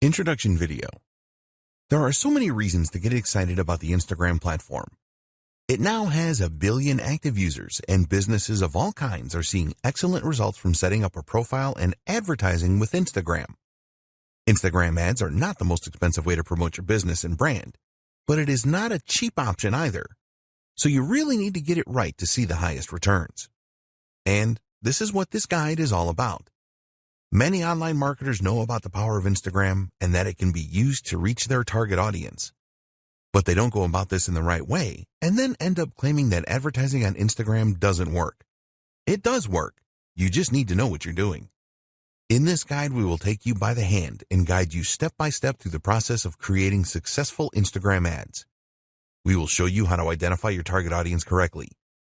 Introduction video. There are so many reasons to get excited about the Instagram platform. It now has 1 billion active users, and businesses of all kinds are seeing excellent results from setting up a profile and advertising with Instagram. Instagram ads are not the most expensive way to promote your business and brand, but it is not a cheap option either. So you really need to get it right to see the highest returns. And this is what this guide is all about. Many online marketers know about the power of Instagram and that it can be used to reach their target audience. But they don't go about this in the right way and then end up claiming that advertising on Instagram doesn't work. It does work. You just need to know what you're doing. In this guide, we will take you by the hand and guide you step by step through the process of creating successful Instagram ads. We will show you how to identify your target audience correctly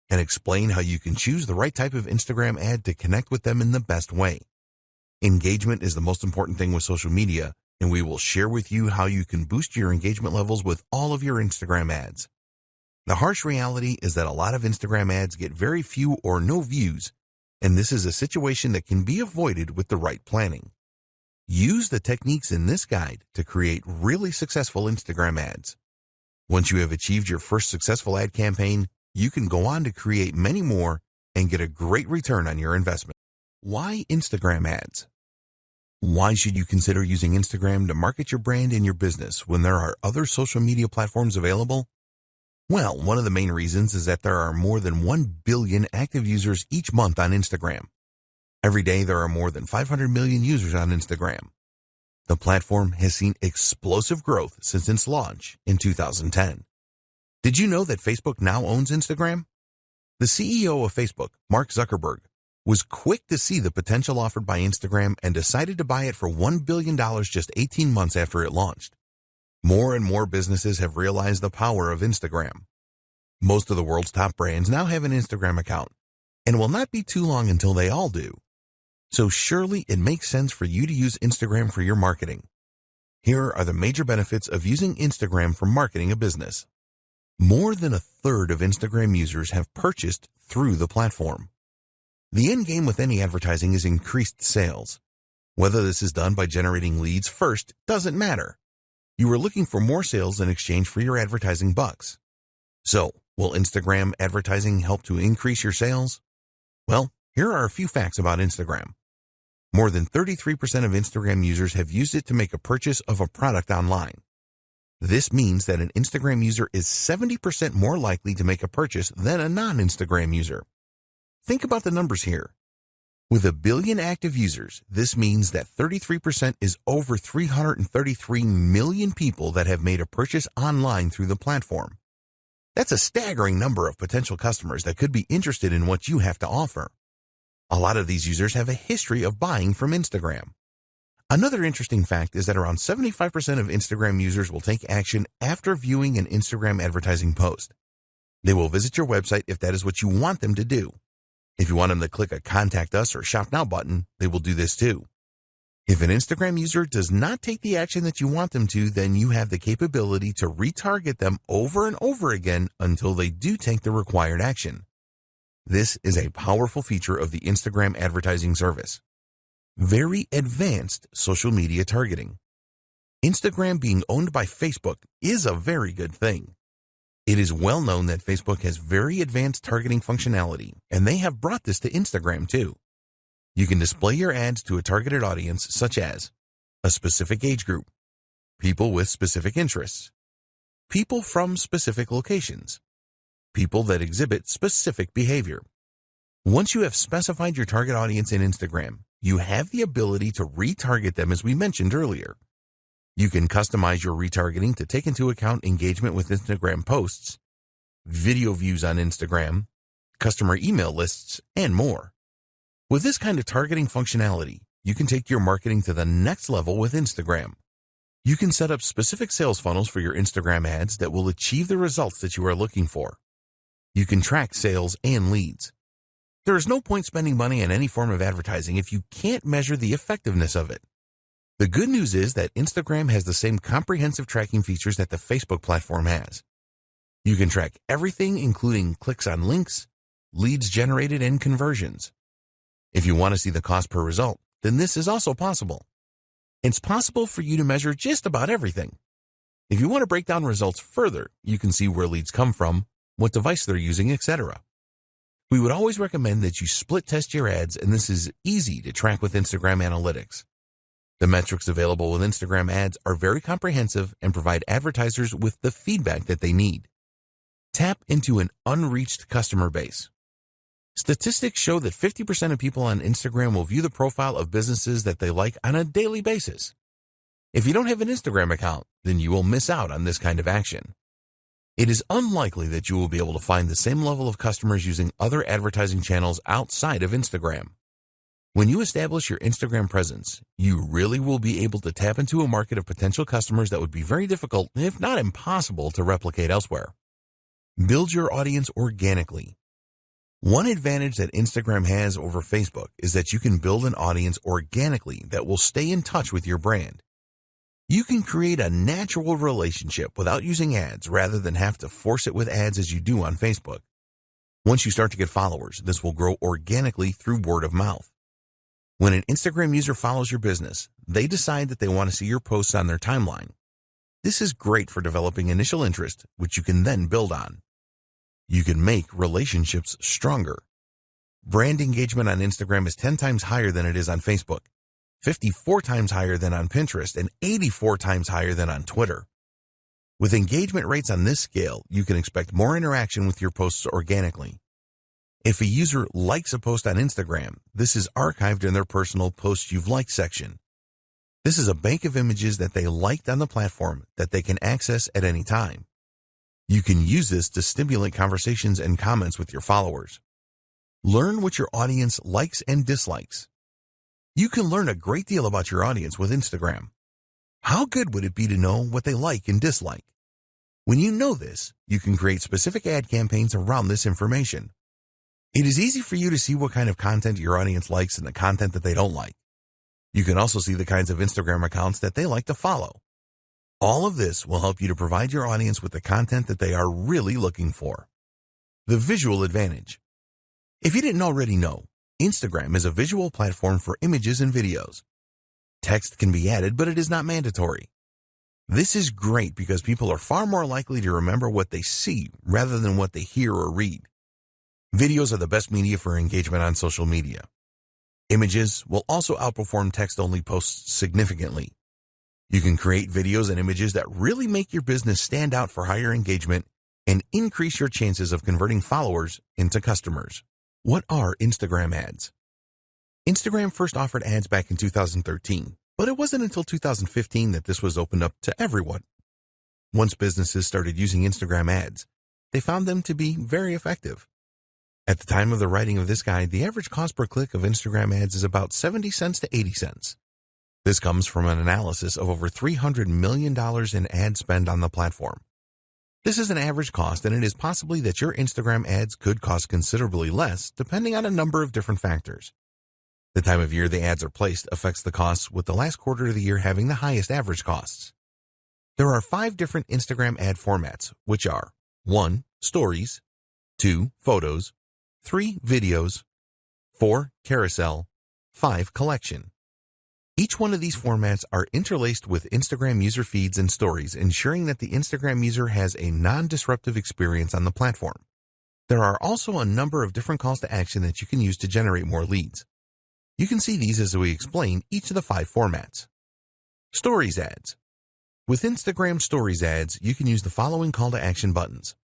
and explain how you can choose the right type of Instagram ad to connect with them in the best way. Engagement is the most important thing with social media, and we will share with you how you can boost your engagement levels with all of your Instagram ads. The harsh reality is that a lot of Instagram ads get very few or no views, and this is a situation that can be avoided with the right planning. Use the techniques in this guide to create really successful Instagram ads. Once you have achieved your first successful ad campaign, you can go on to create many more and get a great return on your investment. Why Instagram ads? Why should you consider using Instagram to market your brand and your business when there are other social media platforms available? Well, one of the main reasons is that there are more than 1 billion active users each month on Instagram. Every day there are more than 500 million users on Instagram. The platform has seen explosive growth since its launch in 2010. Did you know that Facebook now owns Instagram? The CEO of Facebook, Mark Zuckerberg, was quick to see the potential offered by Instagram and decided to buy it for $1 billion just 18 months after it launched. More and more businesses have realized the power of Instagram. Most of the world's top brands now have an Instagram account, and will not be too long until they all do. So surely it makes sense for you to use Instagram for your marketing. Here are the major benefits of using Instagram for marketing a business. More than 1/3 of Instagram users have purchased through the platform. The end game with any advertising is increased sales. Whether this is done by generating leads first doesn't matter. You are looking for more sales in exchange for your advertising bucks. So, will Instagram advertising help to increase your sales? Well, here are a few facts about Instagram. More than 33% of Instagram users have used it to make a purchase of a product online. This means that an Instagram user is 70% more likely to make a purchase than a non-Instagram user. Think about the numbers here. With 1 billion active users, this means that 33% is over 333 million people that have made a purchase online through the platform. That's a staggering number of potential customers that could be interested in what you have to offer. A lot of these users have a history of buying from Instagram. Another interesting fact is that around 75% of Instagram users will take action after viewing an Instagram advertising post. They will visit your website if that is what you want them to do. If you want them to click a Contact Us or Shop Now button, they will do this too. If an Instagram user does not take the action that you want them to, then you have the capability to retarget them over and over again until they do take the required action. This is a powerful feature of the Instagram advertising service. Very advanced social media targeting. Instagram being owned by Facebook is a very good thing. It is well known that Facebook has very advanced targeting functionality, and they have brought this to Instagram too. You can display your ads to a targeted audience such as a specific age group, people with specific interests, people from specific locations, people that exhibit specific behavior. Once you have specified your target audience in Instagram, you have the ability to retarget them as we mentioned earlier. You can customize your retargeting to take into account engagement with Instagram posts, video views on Instagram, customer email lists, and more. With this kind of targeting functionality, you can take your marketing to the next level with Instagram. You can set up specific sales funnels for your Instagram ads that will achieve the results that you are looking for. You can track sales and leads. There is no point spending money on any form of advertising if you can't measure the effectiveness of it. The good news is that Instagram has the same comprehensive tracking features that the Facebook platform has. You can track everything including clicks on links, leads generated, and conversions. If you want to see the cost per result, then this is also possible. It's possible for you to measure just about everything. If you want to break down results further, you can see where leads come from, what device they're using, etc. We would always recommend that you split test your ads, and this is easy to track with Instagram Analytics. The metrics available with Instagram ads are very comprehensive and provide advertisers with the feedback that they need. Tap into an unreached customer base. Statistics show that 50% of people on Instagram will view the profile of businesses that they like on a daily basis. If you don't have an Instagram account, then you will miss out on this kind of action. It is unlikely that you will be able to find the same level of customers using other advertising channels outside of Instagram. When you establish your Instagram presence, you really will be able to tap into a market of potential customers that would be very difficult, if not impossible, to replicate elsewhere. Build your audience organically. One advantage that Instagram has over Facebook is that you can build an audience organically that will stay in touch with your brand. You can create a natural relationship without using ads rather than have to force it with ads as you do on Facebook. Once you start to get followers, this will grow organically through word of mouth. When an Instagram user follows your business, they decide that they want to see your posts on their timeline. This is great for developing initial interest, which you can then build on. You can make relationships stronger. Brand engagement on Instagram is 10 times higher than it is on Facebook, 54 times higher than on Pinterest, and 84 times higher than on Twitter. With engagement rates on this scale, you can expect more interaction with your posts organically. If a user likes a post on Instagram, this is archived in their personal Posts You've Liked section. This is a bank of images that they liked on the platform that they can access at any time. You can use this to stimulate conversations and comments with your followers. Learn what your audience likes and dislikes. You can learn a great deal about your audience with Instagram. How good would it be to know what they like and dislike? When you know this, you can create specific ad campaigns around this information. It is easy for you to see what kind of content your audience likes and the content that they don't like. You can also see the kinds of Instagram accounts that they like to follow. All of this will help you to provide your audience with the content that they are really looking for. The visual advantage. If you didn't already know, Instagram is a visual platform for images and videos. Text can be added, but it is not mandatory. This is great because people are far more likely to remember what they see rather than what they hear or read. Videos are the best media for engagement on social media. Images will also outperform text-only posts significantly. You can create videos and images that really make your business stand out for higher engagement and increase your chances of converting followers into customers. What are Instagram ads? Instagram first offered ads back in 2013, but it wasn't until 2015 that this was opened up to everyone. Once businesses started using Instagram ads, they found them to be very effective. At the time of the writing of this guide, the average cost per click of Instagram ads is about 70 cents to 80 cents. This comes from an analysis of over $300 million in ad spend on the platform. This is an average cost, and it is possibly that your Instagram ads could cost considerably less, depending on a number of different factors. The time of year the ads are placed affects the costs, with the last quarter of the year having the highest average costs. There are 5 different Instagram ad formats, which are 1. Stories, 2. Photos, 3. Videos, 4. Carousel, 5. Collection. Each one of these formats are interlaced with Instagram user feeds and stories, ensuring that the Instagram user has a non-disruptive experience on the platform. There are also a number of different calls to action that you can use to generate more leads. You can see these as we explain each of the 5 formats. Stories ads. With Instagram Stories ads, you can use the following call to action buttons: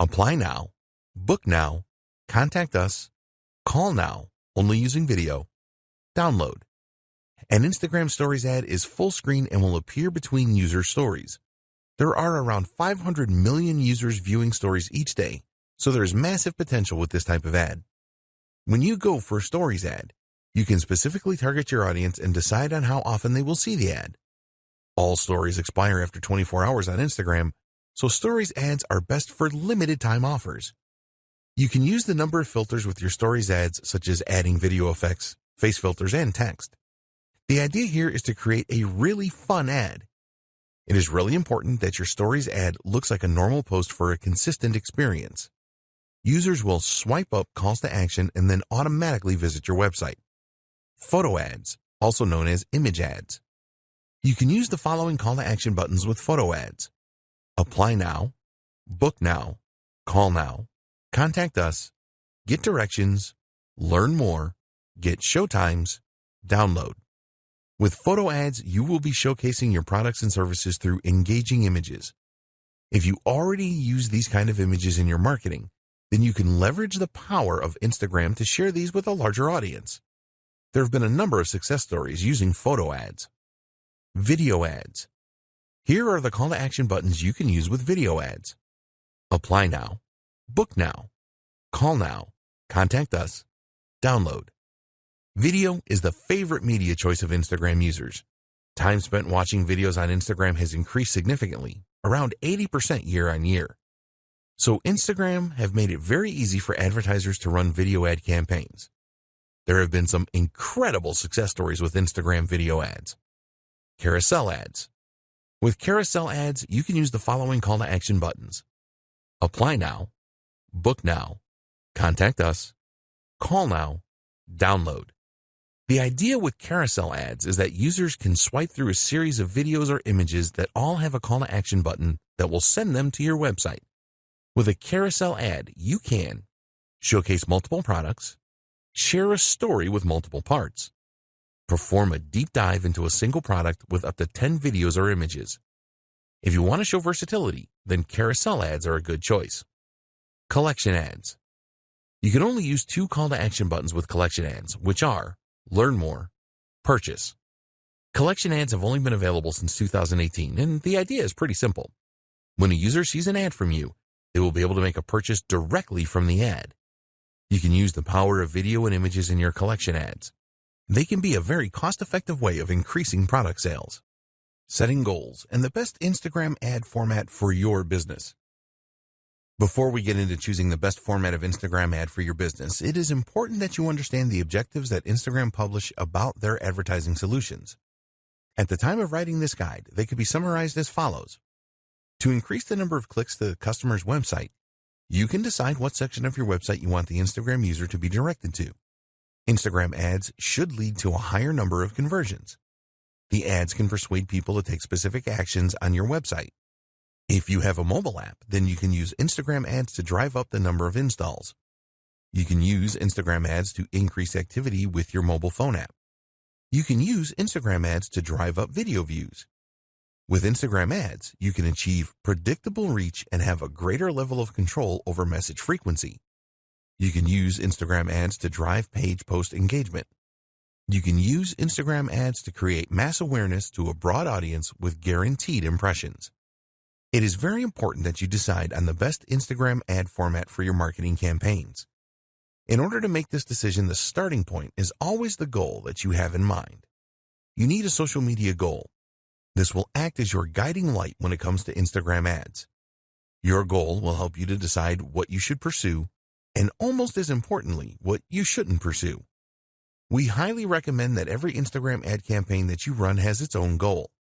Apply now, Book now, Contact us, Call now, only using video, Download. An Instagram Stories ad is full screen and will appear between user stories. There are around 500 million users viewing stories each day, so there is massive potential with this type of ad. When you go for a Stories ad, you can specifically target your audience and decide on how often they will see the ad. All stories expire after 24 hours on Instagram, so Stories ads are best for limited time offers. You can use the number of filters with your Stories ads, such as adding video effects, face filters, and text. The idea here is to create a really fun ad. It is really important that your Stories ad looks like a normal post for a consistent experience. Users will swipe up calls to action and then automatically visit your website. Photo ads, also known as image ads. You can use the following call to action buttons with photo ads. Apply now, book now, call now, contact us, get directions, learn more, get showtimes, download. With photo ads, you will be showcasing your products and services through engaging images. If you already use these kind of images in your marketing, then you can leverage the power of Instagram to share these with a larger audience. There have been a number of success stories using photo ads. Video ads. Here are the call to action buttons you can use with video ads. Apply now, book now, call now, contact us, download. Video is the favorite media choice of Instagram users. Time spent watching videos on Instagram has increased significantly, around 80% year on year. So Instagram have made it very easy for advertisers to run video ad campaigns. There have been some incredible success stories with Instagram video ads. Carousel ads. With carousel ads, you can use the following call to action buttons. Apply now, book now, contact us, call now, download. The idea with carousel ads is that users can swipe through a series of videos or images that all have a call to action button that will send them to your website. With a carousel ad, you can showcase multiple products, share a story with multiple parts, perform a deep dive into a single product with up to 10 videos or images. If you want to show versatility, then carousel ads are a good choice. Collection ads. You can only use two call to action buttons with collection ads, which are learn more, purchase. Collection ads have only been available since 2018, and the idea is pretty simple. When a user sees an ad from you, they will be able to make a purchase directly from the ad. You can use the power of video and images in your collection ads. They can be a very cost-effective way of increasing product sales. Setting goals and the best Instagram ad format for your business. Before we get into choosing the best format of Instagram ad for your business, it is important that you understand the objectives that Instagram publish about their advertising solutions. At the time of writing this guide, they could be summarized as follows. To increase the number of clicks to the customer's website, you can decide what section of your website you want the Instagram user to be directed to. Instagram ads should lead to a higher number of conversions. The ads can persuade people to take specific actions on your website. If you have a mobile app, then you can use Instagram ads to drive up the number of installs. You can use Instagram ads to increase activity with your mobile phone app. You can use Instagram ads to drive up video views. With Instagram ads, you can achieve predictable reach and have a greater level of control over message frequency. You can use Instagram ads to drive page post engagement. You can use Instagram ads to create mass awareness to a broad audience with guaranteed impressions. It is very important that you decide on the best Instagram ad format for your marketing campaigns. In order to make this decision, the starting point is always the goal that you have in mind. You need a social media goal. This will act as your guiding light when it comes to Instagram ads. Your goal will help you to decide what you should pursue, and almost as importantly, what you shouldn't pursue. We highly recommend that every Instagram ad campaign that you run has its own goal.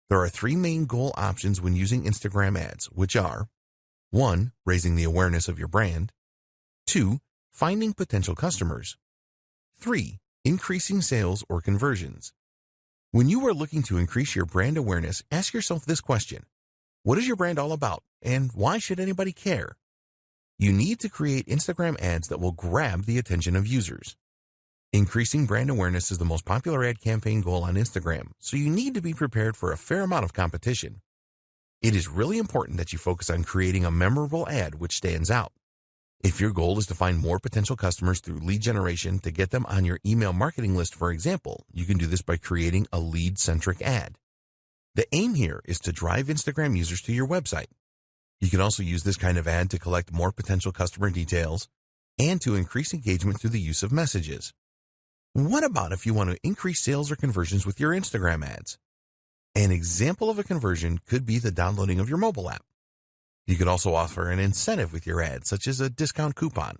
There are three main goal options when using Instagram ads, which are 1. Raising the awareness of your brand. 2. Finding potential customers. 3. Increasing sales or conversions. When you are looking to increase your brand awareness, ask yourself this question. What is your brand all about, and why should anybody care? You need to create Instagram ads that will grab the attention of users. Increasing brand awareness is the most popular ad campaign goal on Instagram, so you need to be prepared for a fair amount of competition. It is really important that you focus on creating a memorable ad which stands out. If your goal is to find more potential customers through lead generation to get them on your email marketing list, for example, you can do this by creating a lead-centric ad. The aim here is to drive Instagram users to your website. You can also use this kind of ad to collect more potential customer details and to increase engagement through the use of messages. What about if you want to increase sales or conversions with your Instagram ads? An example of a conversion could be the downloading of your mobile app. You could also offer an incentive with your ad, such as a discount coupon.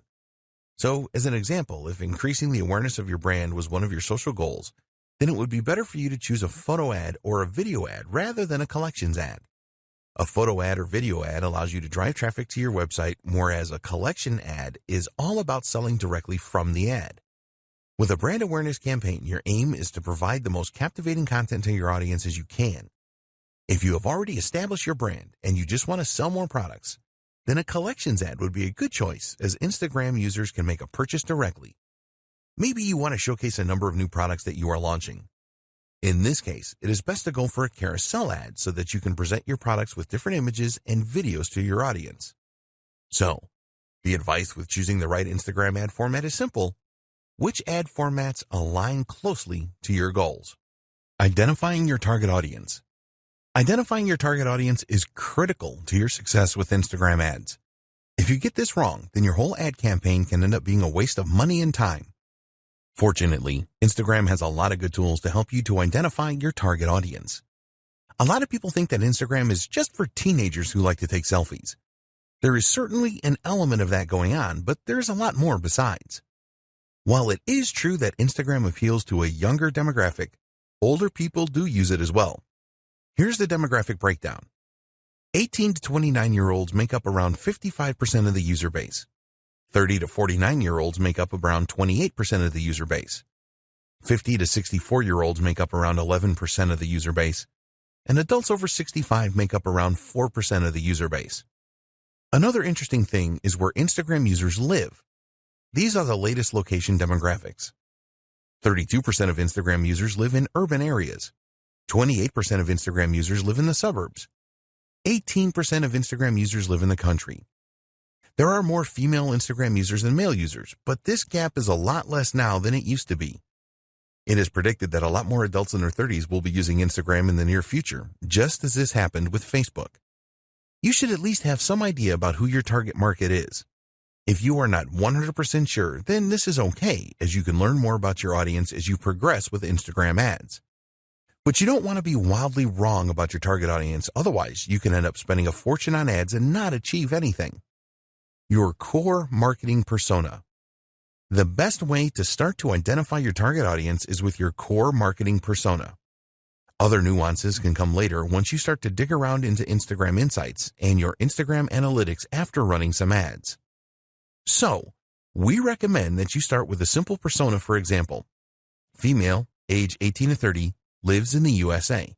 So, as an example, if increasing the awareness of your brand was one of your social goals, then it would be better for you to choose a photo ad or a video ad rather than a collections ad. A photo ad or video ad allows you to drive traffic to your website, whereas a collection ad is all about selling directly from the ad. With a brand awareness campaign, your aim is to provide the most captivating content to your audience as you can. If you have already established your brand and you just want to sell more products, then a collections ad would be a good choice, as Instagram users can make a purchase directly. Maybe you want to showcase a number of new products that you are launching. In this case, it is best to go for a carousel ad so that you can present your products with different images and videos to your audience. So, the advice with choosing the right Instagram ad format is simple. Which ad formats align closely to your goals? Identifying your target audience. Identifying your target audience is critical to your success with Instagram ads. If you get this wrong, then your whole ad campaign can end up being a waste of money and time. Fortunately, Instagram has a lot of good tools to help you to identify your target audience. A lot of people think that Instagram is just for teenagers who like to take selfies. There is certainly an element of that going on, but there's a lot more besides. While it is true that Instagram appeals to a younger demographic, older people do use it as well. Here's the demographic breakdown. 18 to 29-year-olds make up around 55% of the user base. 30 to 49-year-olds make up around 28% of the user base. 50 to 64-year-olds make up around 11% of the user base. And adults over 65 make up around 4% of the user base. Another interesting thing is where Instagram users live. These are the latest location demographics. 32% of Instagram users live in urban areas. 28% of Instagram users live in the suburbs. 18% of Instagram users live in the country. There are more female Instagram users than male users, but this gap is a lot less now than it used to be. It is predicted that a lot more adults in their 30s will be using Instagram in the near future, just as this happened with Facebook. You should at least have some idea about who your target market is. If you are not 100% sure, then this is okay, as you can learn more about your audience as you progress with Instagram ads. But you don't want to be wildly wrong about your target audience, otherwise you can end up spending a fortune on ads and not achieve anything. Your core marketing persona. The best way to start to identify your target audience is with your core marketing persona. Other nuances can come later once you start to dig around into Instagram Insights and your Instagram analytics after running some ads. So, we recommend that you start with a simple persona. For example, female, age 18 to 30, lives in the USA.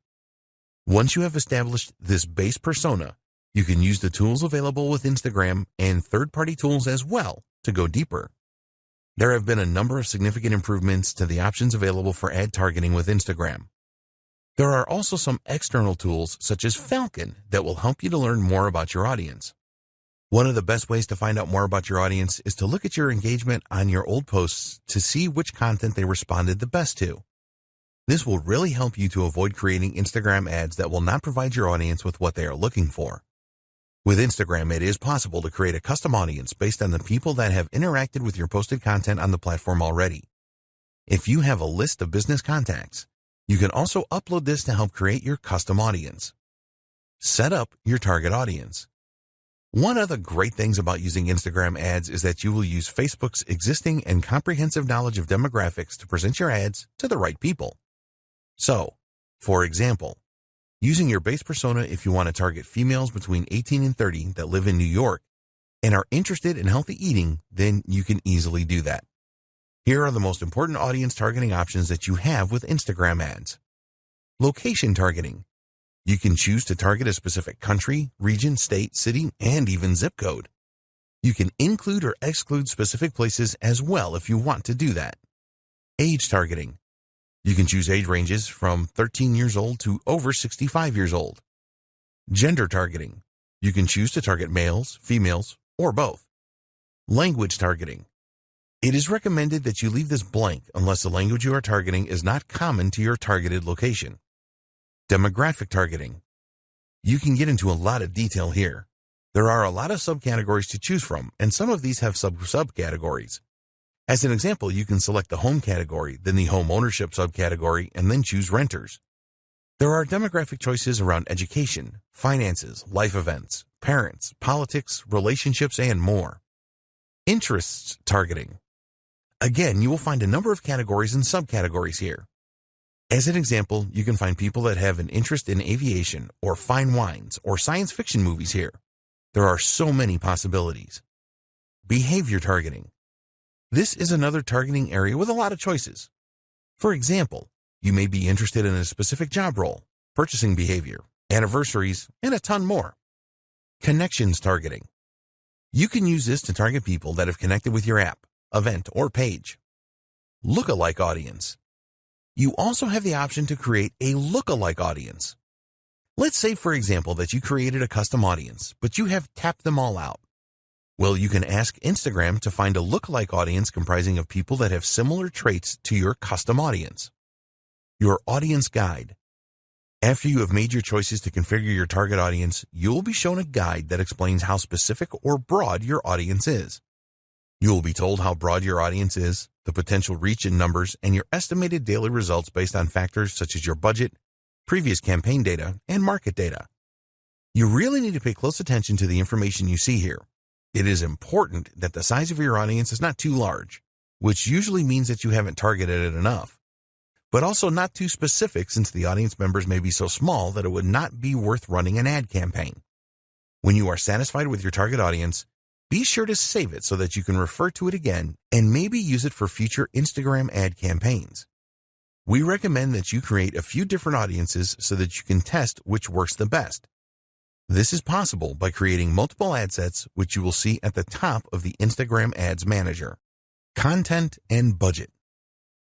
Once you have established this base persona, you can use the tools available with Instagram and third-party tools as well to go deeper. There have been a number of significant improvements to the options available for ad targeting with Instagram. There are also some external tools such as Falcon that will help you to learn more about your audience. One of the best ways to find out more about your audience is to look at your engagement on your old posts to see which content they responded the best to. This will really help you to avoid creating Instagram ads that will not provide your audience with what they are looking for. With Instagram, it is possible to create a custom audience based on the people that have interacted with your posted content on the platform already. If you have a list of business contacts, you can also upload this to help create your custom audience. Set up your target audience. One of the great things about using Instagram ads is that you will use Facebook's existing and comprehensive knowledge of demographics to present your ads to the right people. So, for example, using your base persona if you want to target females between 18 and 30 that live in New York and are interested in healthy eating, then you can easily do that. Here are the most important audience targeting options that you have with Instagram ads. Location targeting. You can choose to target a specific country, region, state, city, and even zip code. You can include or exclude specific places as well if you want to do that. Age targeting. You can choose age ranges from 13 years old to over 65 years old. Gender targeting. You can choose to target males, females, or both. Language targeting. It is recommended that you leave this blank unless the language you are targeting is not common to your targeted location. Demographic targeting. You can get into a lot of detail here. There are a lot of subcategories to choose from, and some of these have subcategories. As an example, you can select the home category, then the home ownership subcategory, and then choose renters. There are demographic choices around education, finances, life events, parents, politics, relationships, and more. Interests targeting. Again, you will find a number of categories and subcategories here. As an example, you can find people that have an interest in aviation or fine wines or science fiction movies here. There are so many possibilities. Behavior targeting. This is another targeting area with a lot of choices. For example, you may be interested in a specific job role, purchasing behavior, anniversaries, and a ton more. Connections targeting. You can use this to target people that have connected with your app, event, or page. Lookalike audience. You also have the option to create a lookalike audience. Let's say, for example, that you created a custom audience, but you have tapped them all out. Well, you can ask Instagram to find a lookalike audience comprising of people that have similar traits to your custom audience. Your audience guide. After you have made your choices to configure your target audience, you will be shown a guide that explains how specific or broad your audience is. You will be told how broad your audience is, the potential reach in numbers, and your estimated daily results based on factors such as your budget, previous campaign data, and market data. You really need to pay close attention to the information you see here. It is important that the size of your audience is not too large, which usually means that you haven't targeted it enough, but also not too specific since the audience members may be so small that it would not be worth running an ad campaign. When you are satisfied with your target audience, be sure to save it so that you can refer to it again and maybe use it for future Instagram ad campaigns. We recommend that you create a few different audiences so that you can test which works the best. This is possible by creating multiple ad sets, which you will see at the top of the Instagram Ads Manager. Content and budget.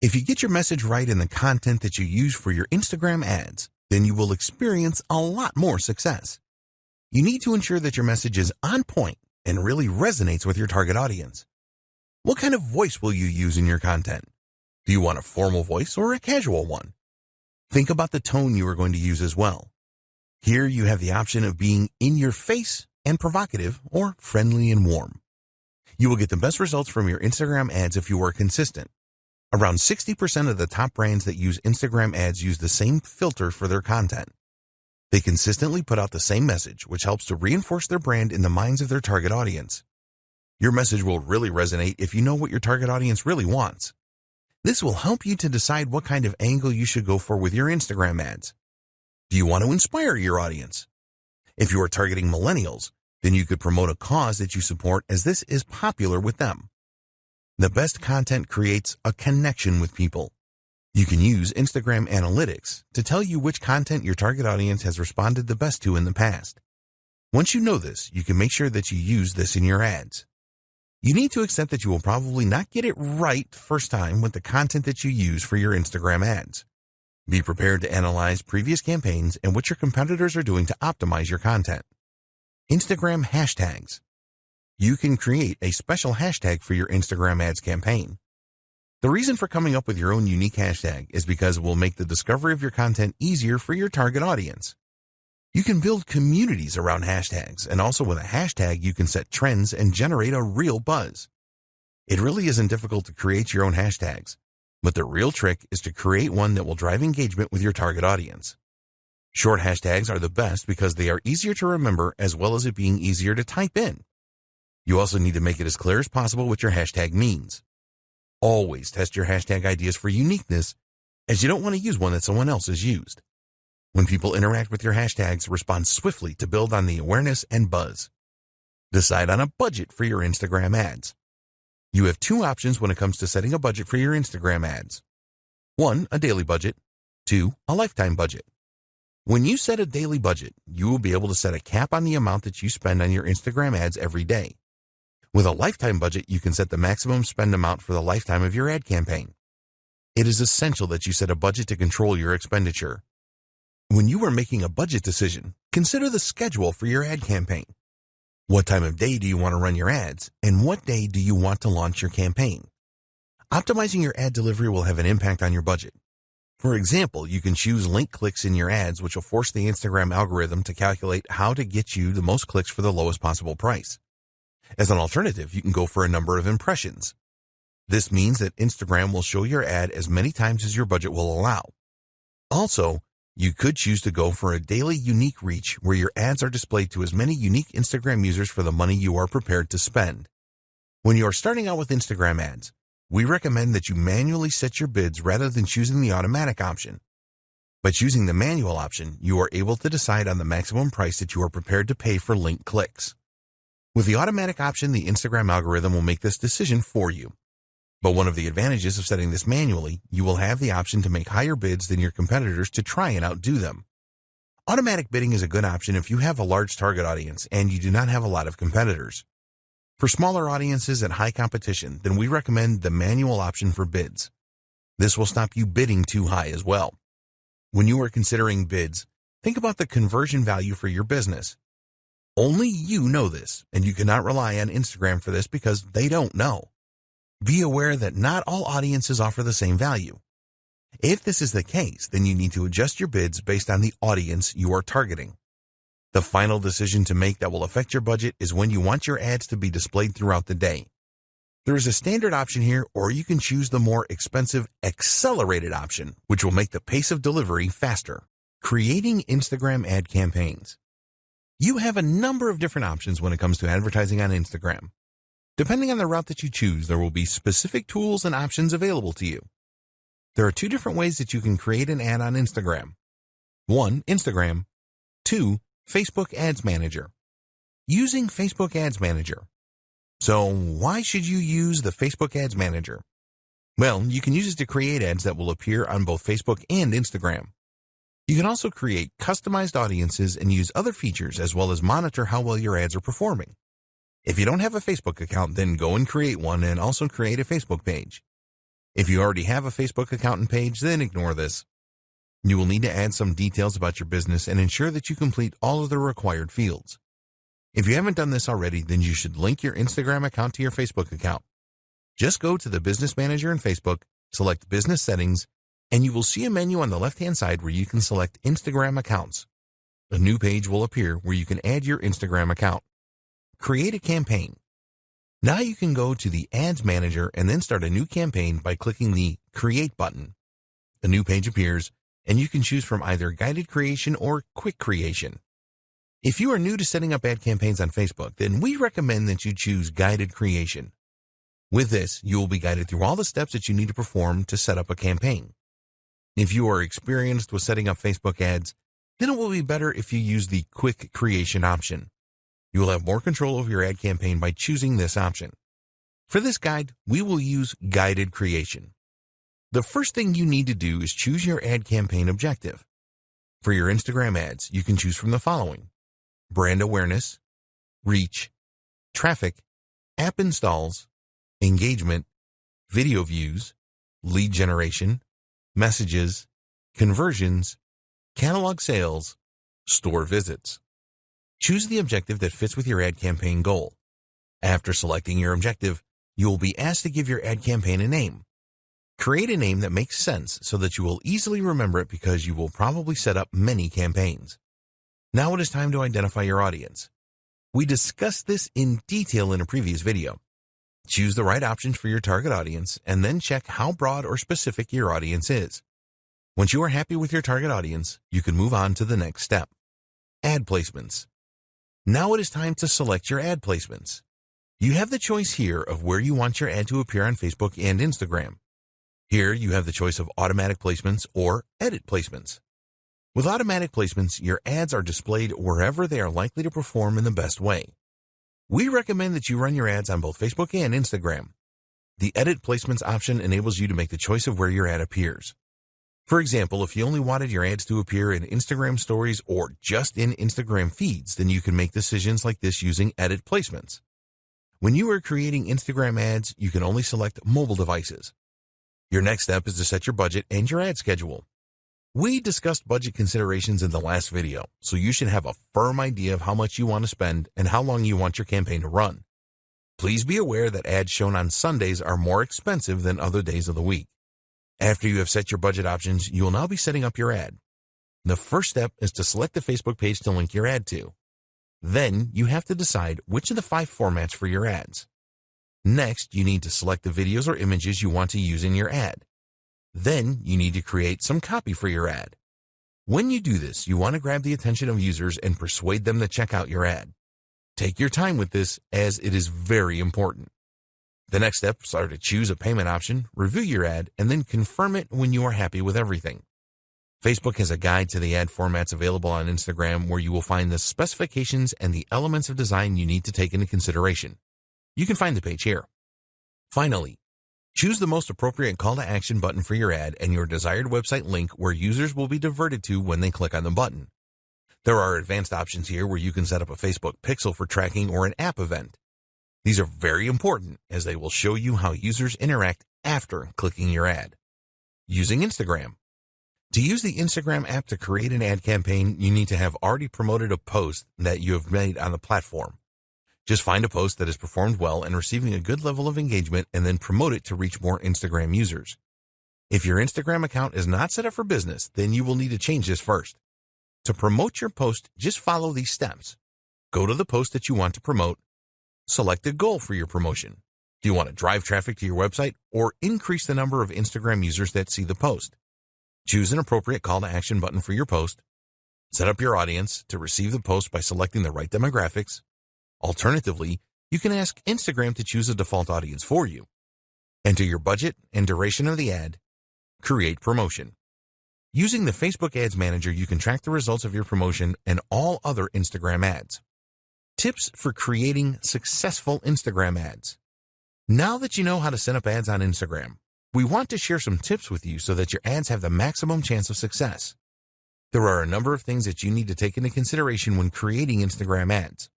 If you get your message right in the content that you use for your Instagram ads, then you will experience a lot more success. You need to ensure that your message is on point and really resonates with your target audience. What kind of voice will you use in your content? Do you want a formal voice or a casual one? Think about the tone you are going to use as well. Here you have the option of being in your face and provocative or friendly and warm. You will get the best results from your Instagram ads if you are consistent. Around 60% of the top brands that use Instagram ads use the same filter for their content. They consistently put out the same message, which helps to reinforce their brand in the minds of their target audience. Your message will really resonate if you know what your target audience really wants. This will help you to decide what kind of angle you should go for with your Instagram ads. Do you want to inspire your audience? If you are targeting millennials, then you could promote a cause that you support as this is popular with them. The best content creates a connection with people. You can use Instagram Analytics to tell you which content your target audience has responded the best to in the past. Once you know this, you can make sure that you use this in your ads. You need to accept that you will probably not get it right first time with the content that you use for your Instagram ads. Be prepared to analyze previous campaigns and what your competitors are doing to optimize your content. Instagram hashtags. You can create a special hashtag for your Instagram ads campaign. The reason for coming up with your own unique hashtag is because it will make the discovery of your content easier for your target audience. You can build communities around hashtags, and also with a hashtag you can set trends and generate a real buzz. It really isn't difficult to create your own hashtags, but the real trick is to create one that will drive engagement with your target audience. Short hashtags are the best because they are easier to remember as well as it being easier to type in. You also need to make it as clear as possible what your hashtag means. Always test your hashtag ideas for uniqueness, as you don't want to use one that someone else has used. When people interact with your hashtags, respond swiftly to build on the awareness and buzz. Decide on a budget for your Instagram ads. You have two options when it comes to setting a budget for your Instagram ads. 1, a daily budget. 2, a lifetime budget. When you set a daily budget, you will be able to set a cap on the amount that you spend on your Instagram ads every day. With a lifetime budget, you can set the maximum spend amount for the lifetime of your ad campaign. It is essential that you set a budget to control your expenditure. When you are making a budget decision, consider the schedule for your ad campaign. What time of day do you want to run your ads, and what day do you want to launch your campaign? Optimizing your ad delivery will have an impact on your budget. For example, you can choose link clicks in your ads, which will force the Instagram algorithm to calculate how to get you the most clicks for the lowest possible price. As an alternative, you can go for a number of impressions. This means that Instagram will show your ad as many times as your budget will allow. Also, you could choose to go for a daily unique reach where your ads are displayed to as many unique Instagram users for the money you are prepared to spend. When you are starting out with Instagram ads, we recommend that you manually set your bids rather than choosing the automatic option. By choosing the manual option, you are able to decide on the maximum price that you are prepared to pay for link clicks. With the automatic option, the Instagram algorithm will make this decision for you. But one of the advantages of setting this manually, you will have the option to make higher bids than your competitors to try and outdo them. Automatic bidding is a good option if you have a large target audience and you do not have a lot of competitors. For smaller audiences and high competition, then we recommend the manual option for bids. This will stop you bidding too high as well. When you are considering bids, think about the conversion value for your business. Only you know this, and you cannot rely on Instagram for this because they don't know. Be aware that not all audiences offer the same value. If this is the case, then you need to adjust your bids based on the audience you are targeting. The final decision to make that will affect your budget is when you want your ads to be displayed throughout the day. There is a standard option here, or you can choose the more expensive accelerated option, which will make the pace of delivery faster. Creating Instagram ad campaigns. You have a number of different options when it comes to advertising on Instagram. Depending on the route that you choose, there will be specific tools and options available to you. There are two different ways that you can create an ad on Instagram. 1. Instagram. 2. Facebook Ads Manager. Using Facebook Ads Manager. So why should you use the Facebook Ads Manager? Well, you can use it to create ads that will appear on both Facebook and Instagram. You can also create customized audiences and use other features as well as monitor how well your ads are performing. If you don't have a Facebook account, then go and create one and also create a Facebook page. If you already have a Facebook account and page, then ignore this. You will need to add some details about your business and ensure that you complete all of the required fields. If you haven't done this already, then you should link your Instagram account to your Facebook account. Just go to the Business Manager in Facebook, select Business Settings, and you will see a menu on the left-hand side where you can select Instagram accounts. A new page will appear where you can add your Instagram account. Create a campaign. Now you can go to the Ads Manager and then start a new campaign by clicking the Create button. A new page appears, and you can choose from either guided creation or quick creation. If you are new to setting up ad campaigns on Facebook, then we recommend that you choose guided creation. With this, you will be guided through all the steps that you need to perform to set up a campaign. If you are experienced with setting up Facebook ads, then it will be better if you use the quick creation option. You will have more control over your ad campaign by choosing this option. For this guide, we will use guided creation. The first thing you need to do is choose your ad campaign objective. For your Instagram ads, you can choose from the following: brand awareness, reach, traffic, app installs, engagement, video views, lead generation, messages, conversions, catalog sales, store visits. Choose the objective that fits with your ad campaign goal. After selecting your objective, you will be asked to give your ad campaign a name. Create a name that makes sense so that you will easily remember it because you will probably set up many campaigns. Now it is time to identify your audience. We discussed this in detail in a previous video. Choose the right options for your target audience and then check how broad or specific your audience is. Once you are happy with your target audience, you can move on to the next step. Ad placements. Now it is time to select your ad placements. You have the choice here of where you want your ad to appear on Facebook and Instagram. Here you have the choice of automatic placements or edit placements. With automatic placements, your ads are displayed wherever they are likely to perform in the best way. We recommend that you run your ads on both Facebook and Instagram. The edit placements option enables you to make the choice of where your ad appears. For example, if you only wanted your ads to appear in Instagram stories or just in Instagram feeds, then you can make decisions like this using edit placements. When you are creating Instagram ads, you can only select mobile devices. Your next step is to set your budget and your ad schedule. We discussed budget considerations in the last video, so you should have a firm idea of how much you want to spend and how long you want your campaign to run. Please be aware that ads shown on Sundays are more expensive than other days of the week. After you have set your budget options, you will now be setting up your ad. The first step is to select the Facebook page to link your ad to. Then you have to decide which of the 5 formats for your ads. Next, you need to select the videos or images you want to use in your ad. Then you need to create some copy for your ad. When you do this, you want to grab the attention of users and persuade them to check out your ad. Take your time with this as it is very important. The next steps are to choose a payment option, review your ad, and then confirm it when you are happy with everything. Facebook has a guide to the ad formats available on Instagram where you will find the specifications and the elements of design you need to take into consideration. You can find the page here. Finally, Choose the most appropriate call to action button for your ad and your desired website link where users will be diverted to when they click on the button. There are advanced options here where you can set up a Facebook pixel for tracking or an app event. These are very important as they will show you how users interact after clicking your ad. Using Instagram. To use the Instagram app to create an ad campaign, you need to have already promoted a post that you have made on the platform. Just find a post that has performed well and receiving a good level of engagement and then promote it to reach more Instagram users. If your Instagram account is not set up for business, then you will need to change this first. To promote your post, just follow these steps. Go to the post that you want to promote. Select a goal for your promotion. Do you want to drive traffic to your website or increase the number of Instagram users that see the post? Choose an appropriate call to action button for your post. Set up your audience to receive the post by selecting the right demographics. Alternatively, you can ask Instagram to choose a default audience for you. Enter your budget and duration of the ad. Create promotion. Using the Facebook Ads Manager, you can track the results of your promotion and all other Instagram ads. Tips for creating successful Instagram ads. Now that you know how to set up ads on Instagram, we want to share some tips with you so that your ads have the maximum chance of success. There are a number of things that you need to take into consideration when creating Instagram ads.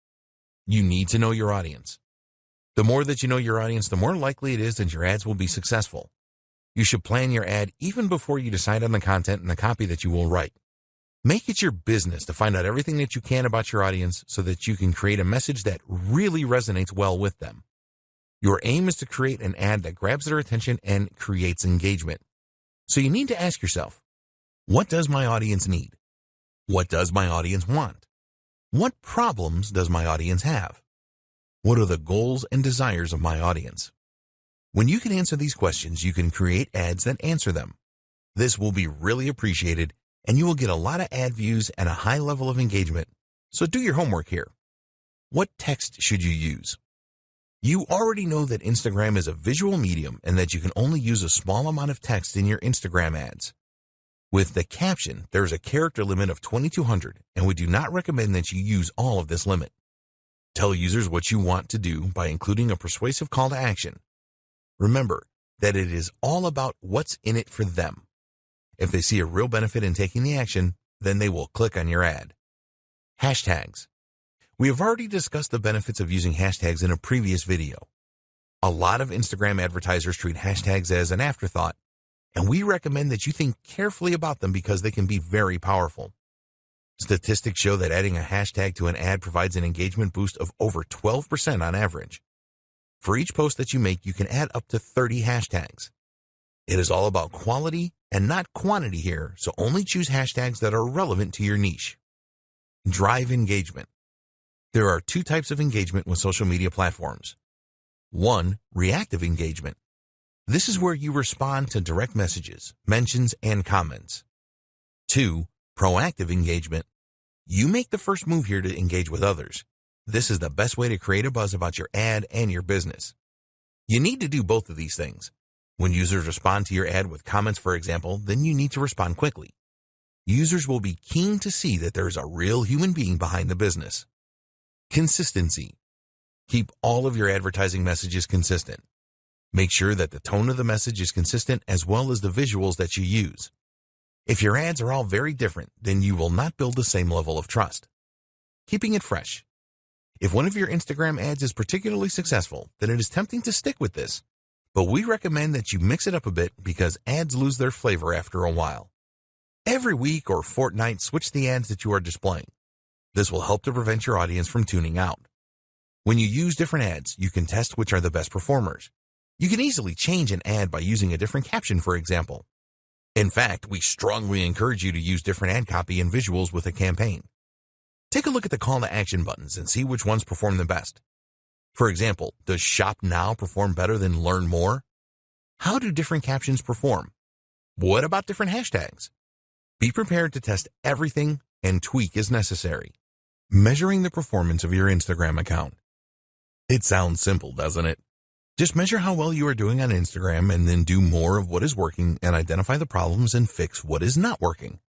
You need to know your audience. The more that you know your audience, the more likely it is that your ads will be successful. You should plan your ad even before you decide on the content and the copy that you will write. Make it your business to find out everything that you can about your audience so that you can create a message that really resonates well with them. Your aim is to create an ad that grabs their attention and creates engagement. So you need to ask yourself, what does my audience need? What does my audience want? What problems does my audience have? What are the goals and desires of my audience? When you can answer these questions, you can create ads that answer them. This will be really appreciated, and you will get a lot of ad views and a high level of engagement. So do your homework here. What text should you use? You already know that Instagram is a visual medium and that you can only use a small amount of text in your Instagram ads. With the caption, there is a character limit of 2,200, and we do not recommend that you use all of this limit. Tell users what you want to do by including a persuasive call to action. Remember that it is all about what's in it for them. If they see a real benefit in taking the action, then they will click on your ad. Hashtags. We have already discussed the benefits of using hashtags in a previous video. A lot of Instagram advertisers treat hashtags as an afterthought, and we recommend that you think carefully about them because they can be very powerful. Statistics show that adding a hashtag to an ad provides an engagement boost of over 12% on average. For each post that you make, you can add up to 30 hashtags. It is all about quality and not quantity here, so only choose hashtags that are relevant to your niche. Drive engagement. There are two types of engagement with social media platforms. 1. Reactive engagement. This is where you respond to direct messages, mentions, and comments. 2. Proactive engagement. You make the first move here to engage with others. This is the best way to create a buzz about your ad and your business. You need to do both of these things. When users respond to your ad with comments, for example, then you need to respond quickly. Users will be keen to see that there is a real human being behind the business. Consistency. Keep all of your advertising messages consistent. Make sure that the tone of the message is consistent as well as the visuals that you use. If your ads are all very different, then you will not build the same level of trust. Keeping it fresh. If one of your Instagram ads is particularly successful, then it is tempting to stick with this. But we recommend that you mix it up a bit because ads lose their flavor after a while. Every week or fortnight, switch the ads that you are displaying. This will help to prevent your audience from tuning out. When you use different ads, you can test which are the best performers. You can easily change an ad by using a different caption, for example. In fact, we strongly encourage you to use different ad copy and visuals with a campaign. Take a look at the call to action buttons and see which ones perform the best. For example, does Shop Now perform better than Learn More? How do different captions perform? What about different hashtags? Be prepared to test everything and tweak as necessary. Measuring the performance of your Instagram account. It sounds simple, doesn't it? Just measure how well you are doing on Instagram and then do more of what is working and identify the problems and fix what is not working.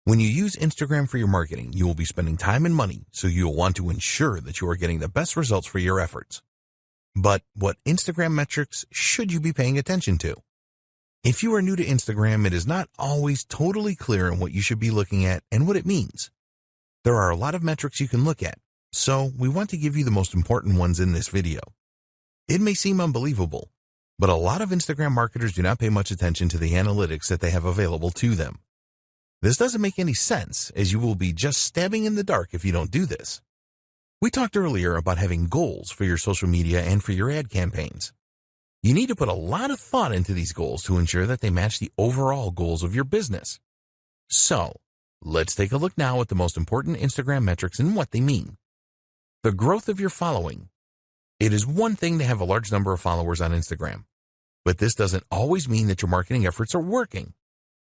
When you use Instagram for your marketing, you will be spending time and money, so you will want to ensure that you are getting the best results for your efforts. But what Instagram metrics should you be paying attention to? If you are new to Instagram, it is not always totally clear on what you should be looking at and what it means. There are a lot of metrics you can look at, so we want to give you the most important ones in this video. It may seem unbelievable, but a lot of Instagram marketers do not pay much attention to the analytics that they have available to them. This doesn't make any sense, as you will be just stabbing in the dark if you don't do this. We talked earlier about having goals for your social media and for your ad campaigns. You need to put a lot of thought into these goals to ensure that they match the overall goals of your business. So, let's take a look now at the most important Instagram metrics and what they mean. The growth of your following. It is one thing to have a large number of followers on Instagram, but this doesn't always mean that your marketing efforts are working.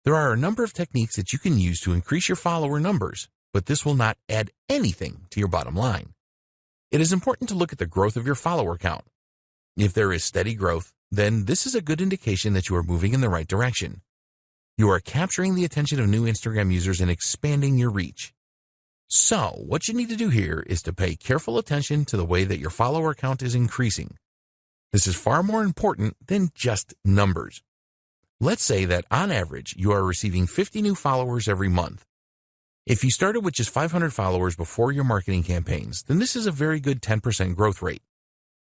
There are a number of techniques that you can use to increase your follower numbers, but this will not add anything to your bottom line. It is important to look at the growth of your follower count. If there is steady growth, then this is a good indication that you are moving in the right direction. You are capturing the attention of new Instagram users and expanding your reach. So, what you need to do here is to pay careful attention to the way that your follower count is increasing. This is far more important than just numbers. Let's say that on average, you are receiving 50 new followers every month. If you started with just 500 followers before your marketing campaigns, then this is a very good 10% growth rate.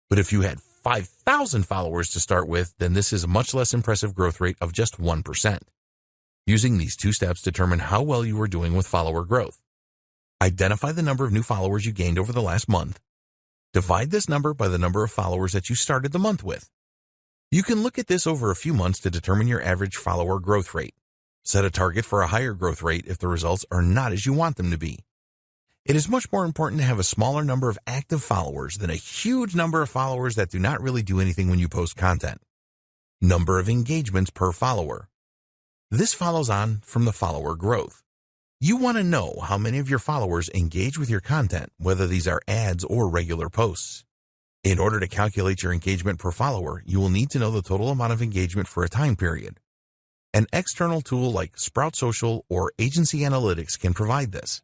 But if you had 5,000 followers to start with, then this is a much less impressive growth rate of just 1%. Using these two steps determine how well you are doing with follower growth. Identify the number of new followers you gained over the last month. Divide this number by the number of followers that you started the month with. You can look at this over a few months to determine your average follower growth rate. Set a target for a higher growth rate if the results are not as you want them to be. It is much more important to have a smaller number of active followers than a huge number of followers that do not really do anything when you post content. Number of engagements per follower. This follows on from the follower growth. You want to know how many of your followers engage with your content, whether these are ads or regular posts. In order to calculate your engagement per follower, you will need to know the total amount of engagement for a time period. An external tool like Sprout Social or Agency Analytics can provide this.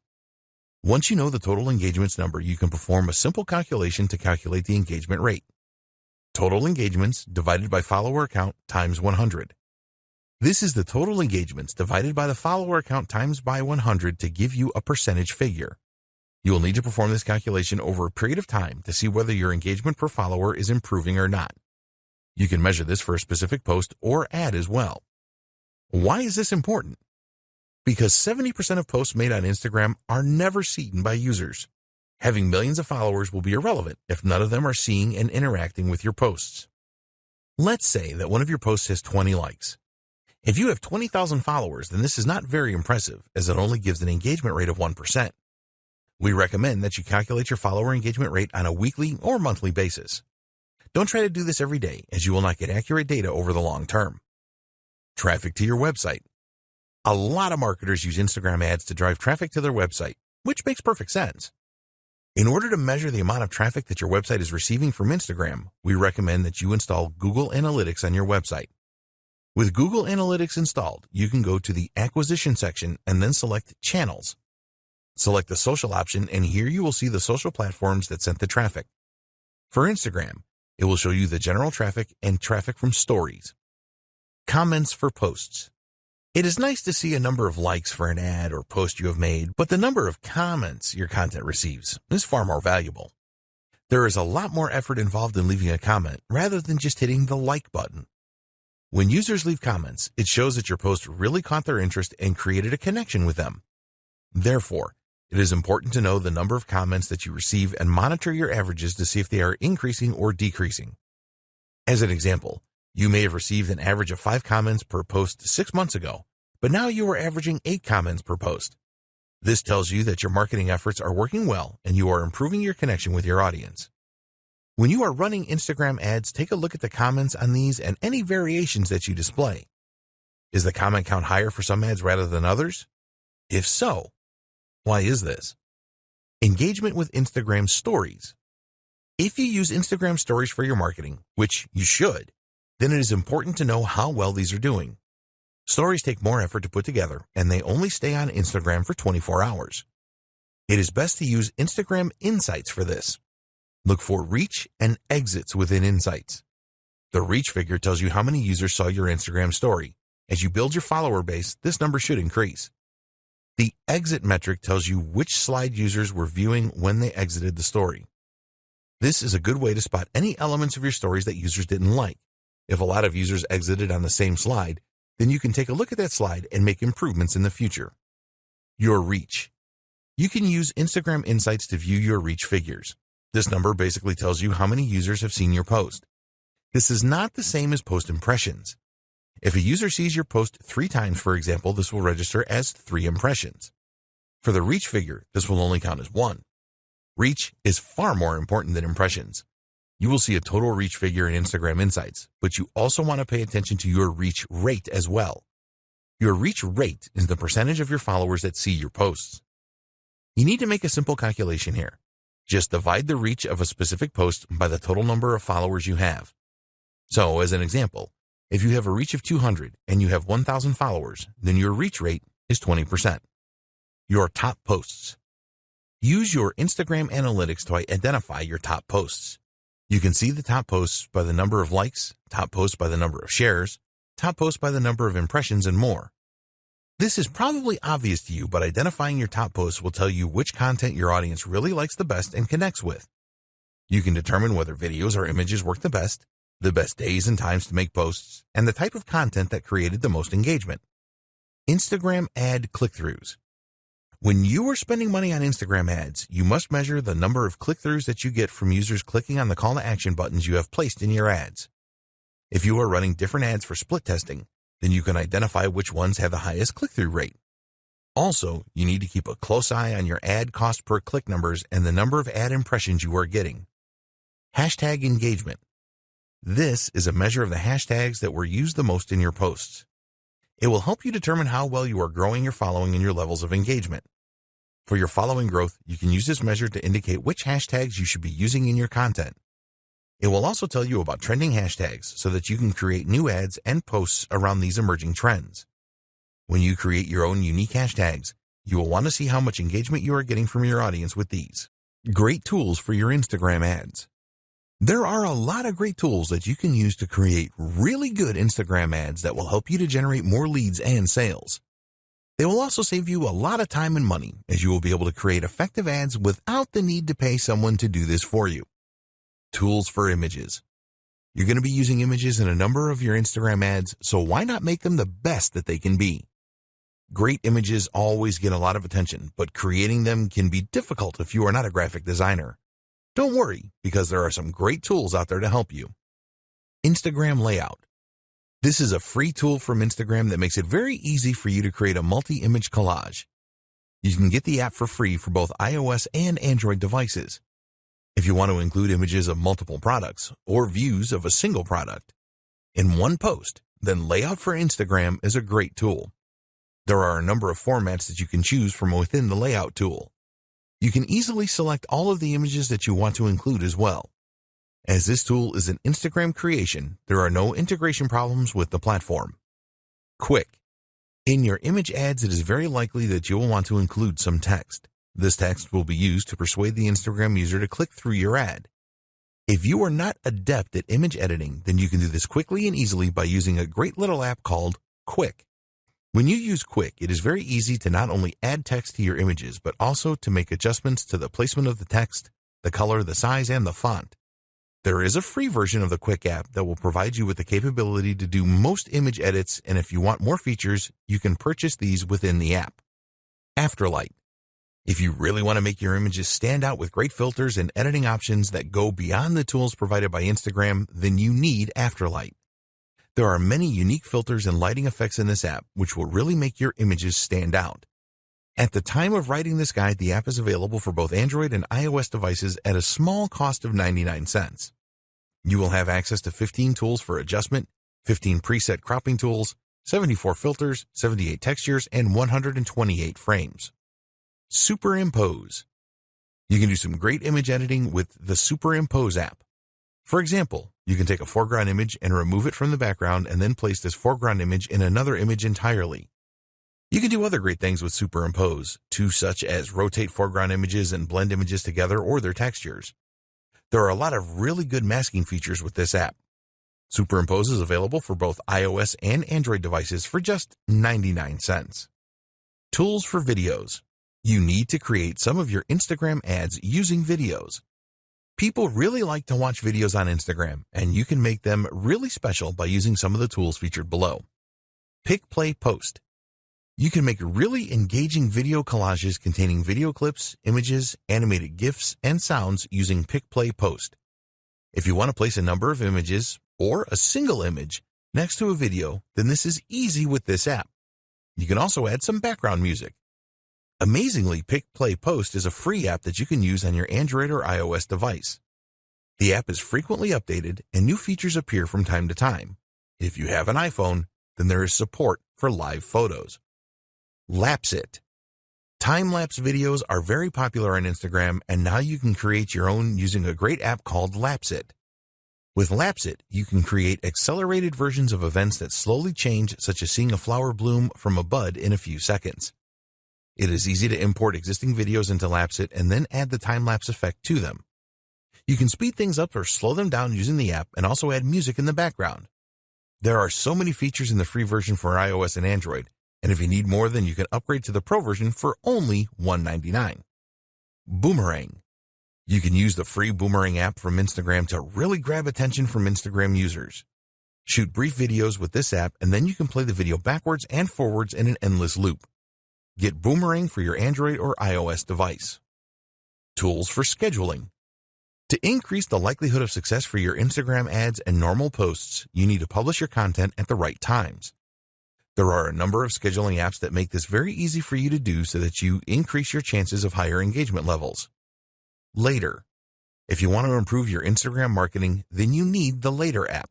Once you know the total engagements number, you can perform a simple calculation to calculate the engagement rate. Total engagements divided by follower count times 100. This is the total engagements divided by the follower count times by 100 to give you a percentage figure. You will need to perform this calculation over a period of time to see whether your engagement per follower is improving or not. You can measure this for a specific post or ad as well. Why is this important? Because 70% of posts made on Instagram are never seen by users. Having millions of followers will be irrelevant if none of them are seeing and interacting with your posts. Let's say that one of your posts has 20 likes. If you have 20,000 followers, then this is not very impressive, as it only gives an engagement rate of 1%. We recommend that you calculate your follower engagement rate on a weekly or monthly basis. Don't try to do this every day, as you will not get accurate data over the long term. Traffic to your website. A lot of marketers use Instagram ads to drive traffic to their website, which makes perfect sense. In order to measure the amount of traffic that your website is receiving from Instagram, we recommend that you install Google Analytics on your website. With Google Analytics installed, you can go to the Acquisition section and then select Channels. Select the Social option, and here you will see the social platforms that sent the traffic. For Instagram, it will show you the general traffic and traffic from stories. Comments for posts. It is nice to see a number of likes for an ad or post you have made, but the number of comments your content receives is far more valuable. There is a lot more effort involved in leaving a comment rather than just hitting the like button. When users leave comments, it shows that your post really caught their interest and created a connection with them. Therefore, it is important to know the number of comments that you receive and monitor your averages to see if they are increasing or decreasing. As an example, you may have received an average of 5 comments per post 6 months ago, but now you are averaging 8 comments per post. This tells you that your marketing efforts are working well and you are improving your connection with your audience. When you are running Instagram ads, take a look at the comments on these and any variations that you display. Is the comment count higher for some ads rather than others? If so, why is this? Engagement with Instagram Stories. If you use Instagram Stories for your marketing, which you should, then it is important to know how well these are doing. Stories take more effort to put together, and they only stay on Instagram for 24 hours. It is best to use Instagram Insights for this. Look for reach and exits within Insights. The reach figure tells you how many users saw your Instagram story. As you build your follower base, this number should increase. The exit metric tells you which slide users were viewing when they exited the story. This is a good way to spot any elements of your stories that users didn't like. If a lot of users exited on the same slide, then you can take a look at that slide and make improvements in the future. Your reach. You can use Instagram Insights to view your reach figures. This number basically tells you how many users have seen your post. This is not the same as post impressions. If a user sees your post 3 times, for example, this will register as 3 impressions. For the reach figure, this will only count as 1. Reach is far more important than impressions. You will see a total reach figure in Instagram Insights, but you also want to pay attention to your reach rate as well. Your reach rate is the percentage of your followers that see your posts. You need to make a simple calculation here. Just divide the reach of a specific post by the total number of followers you have. So, as an example, if you have a reach of 200 and you have 1,000 followers, then your reach rate is 20%. Your top posts. Use your Instagram analytics to identify your top posts. You can see the top posts by the number of likes, top posts by the number of shares, top posts by the number of impressions, and more. This is probably obvious to you, but identifying your top posts will tell you which content your audience really likes the best and connects with. You can determine whether videos or images work the best days and times to make posts, and the type of content that created the most engagement. Instagram ad click-throughs. When you are spending money on Instagram ads, you must measure the number of click-throughs that you get from users clicking on the call to action buttons you have placed in your ads. If you are running different ads for split testing, then you can identify which ones have the highest click-through rate. Also, you need to keep a close eye on your ad cost per click numbers and the number of ad impressions you are getting. Hashtag engagement. This is a measure of the hashtags that were used the most in your posts. It will help you determine how well you are growing your following and your levels of engagement. For your following growth, you can use this measure to indicate which hashtags you should be using in your content. It will also tell you about trending hashtags so that you can create new ads and posts around these emerging trends. When you create your own unique hashtags, you will want to see how much engagement you are getting from your audience with these. Great tools for your Instagram ads. There are a lot of great tools that you can use to create really good Instagram ads that will help you to generate more leads and sales. They will also save you a lot of time and money, as you will be able to create effective ads without the need to pay someone to do this for you. Tools for images. You're going to be using images in a number of your Instagram ads, so why not make them the best that they can be? Great images always get a lot of attention, but creating them can be difficult if you are not a graphic designer. Don't worry, because there are some great tools out there to help you. Instagram layout. This is a free tool from Instagram that makes it very easy for you to create a multi-image collage. You can get the app for free for both iOS and Android devices. If you want to include images of multiple products or views of a single product in one post, then Layout for Instagram is a great tool. There are a number of formats that you can choose from within the Layout tool. You can easily select all of the images that you want to include as well. As this tool is an Instagram creation, there are no integration problems with the platform. Quick. In your image ads, it is very likely that you will want to include some text. This text will be used to persuade the Instagram user to click through your ad. If you are not adept at image editing, then you can do this quickly and easily by using a great little app called Quick. When you use Quick, it is very easy to not only add text to your images, but also to make adjustments to the placement of the text, the color, the size, and the font. There is a free version of the Quick app that will provide you with the capability to do most image edits, and if you want more features, you can purchase these within the app. Afterlight. If you really want to make your images stand out with great filters and editing options that go beyond the tools provided by Instagram, then you need Afterlight. There are many unique filters and lighting effects in this app, which will really make your images stand out. At the time of writing this guide, the app is available for both Android and iOS devices at a small cost of 99 cents. You will have access to 15 tools for adjustment, 15 preset cropping tools, 74 filters, 78 textures, and 128 frames. Superimpose. You can do some great image editing with the Superimpose app. For example, you can take a foreground image and remove it from the background and then place this foreground image in another image entirely. You can do other great things with Superimpose, such as rotate foreground images and blend images together or their textures. There are a lot of really good masking features with this app. Superimpose is available for both iOS and Android devices for just 99 cents. Tools for videos. You need to create some of your Instagram ads using videos. People really like to watch videos on Instagram, and you can make them really special by using some of the tools featured below. Pick, Play, Post. You can make really engaging video collages containing video clips, images, animated GIFs, and sounds using Pick, Play, Post. If you want to place a number of images, or a single image, next to a video, then this is easy with this app. You can also add some background music. Amazingly, Pick, Play, Post is a free app that you can use on your Android or iOS device. The app is frequently updated and new features appear from time to time. If you have an iPhone, then there is support for live photos. Lapse It. Time-lapse videos are very popular on Instagram, and now you can create your own using a great app called Lapse It. With Lapse It, you can create accelerated versions of events that slowly change, such as seeing a flower bloom from a bud in a few seconds. It is easy to import existing videos into Lapse It and then add the time-lapse effect to them. You can speed things up or slow them down using the app and also add music in the background. There are so many features in the free version for iOS and Android, and if you need more, then you can upgrade to the Pro version for only $1.99. Boomerang. You can use the free Boomerang app from Instagram to really grab attention from Instagram users. Shoot brief videos with this app, and then you can play the video backwards and forwards in an endless loop. Get Boomerang for your Android or iOS device. Tools for scheduling. To increase the likelihood of success for your Instagram ads and normal posts, you need to publish your content at the right times. There are a number of scheduling apps that make this very easy for you to do so that you increase your chances of higher engagement levels. Later. If you want to improve your Instagram marketing, then you need the Later app.